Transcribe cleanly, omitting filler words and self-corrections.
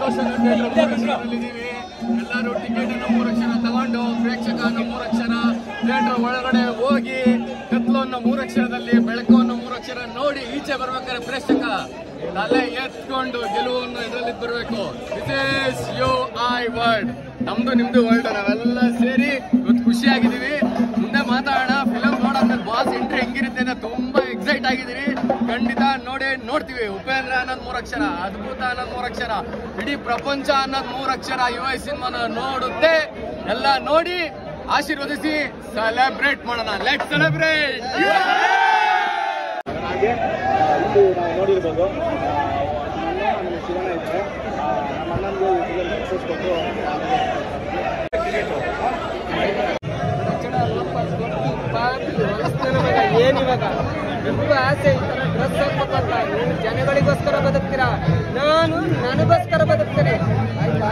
ಸಂತೋಷದಲ್ಲಿದ್ದೀವಿ. ಎಲ್ಲರೂ ಟಿಕೆಟ್ ಅನ್ನು 3 ಅಕ್ಷರ ತಗೊಂಡು ಪ್ರೇಕ್ಷಕ ಅನ್ನೋ 3 ಅಕ್ಷರ ಥಿಯೇಟರ್ ಒಳಗಡೆ ಹೋಗಿ ಕತ್ಲು ಅನ್ನೋ 3 ಅಕ್ಷರದಲ್ಲಿ ಬೆಳಕು ಅನ್ನೋ 3 ಅಕ್ಷರ ನೋಡಿ ಈಚೆ ಬರ್ಬೇಕಾದ್ರೆ ಪ್ರೇಕ್ಷಕ ತಲೆ ಎತ್ಕೊಂಡು ಗೆಲುವನ್ನು ಇದರಲ್ಲಿ ಬರಬೇಕು. This is U I world. ನಮ್ದು ನಿಮ್ದು ವರ್ಲ್ಡ್. ನಾವೆಲ್ಲ ಸೇರಿ ಇವತ್ತು ಖುಷಿಯಾಗಿದ್ದೀವಿ. ಮುಂದೆ ಮಾತಾಡೋಣ. ಫಿಲಂ ನೋಡೋದ್ಮೇಲೆ ಬಾಸ್ ಎಂಟ್ರಿ ಹೆಂಗಿರುತ್ತೆ ಅಂತ ತುಂಬಾ ಎಕ್ಸೈಟ್ ಆಗಿದ್ದೀರಿ. ಖಂಡಿತ ನೋಡ್ತೀವಿ. ಉಪೇಂದ್ರ ಅನ್ನೋದು 3 ಅಕ್ಷರ, ಅದ್ಭುತ ಅನ್ನೋದು 3 ಅಕ್ಷರ, ಇಡೀ ಪ್ರಪಂಚ ಅನ್ನೋದು 3 ಅಕ್ಷರ ಯುವ ಸಿನಿಮಾನ ನೋಡುತ್ತೆ. ಎಲ್ಲ ನೋಡಿ ಆಶೀರ್ವದಿಸಿ ಸೆಲೆಬ್ರೇಟ್ ಮಾಡೋಣ. Let celebrate. ಹಾಗೆ ಇಲ್ಲಿ ನಾವು ನೋಡಿರ್ಬೋದು ಶಿವಣ್ಣ ಇದ್ದಾರೆ. ನಮ್ಮ ಅಣ್ಣನಿಗೂ ಸಕ್ಸಸ್ ಕೊಟ್ಟು ಏನಿವಾಗ ನಿಮಗೂ ಆಸೆ ಈ ತರ ಡ್ರೆಸ್ ಹಾಕ್ಬೇಕಂತ. ನೀವು ಜನಗಳಿಗೋಸ್ಕರ ಬದುಕ್ತೀರಾ, ನಾನು ನನಗೋಸ್ಕರ ಬದುಕ್ತೇನೆ ಆಯ್ತಾ.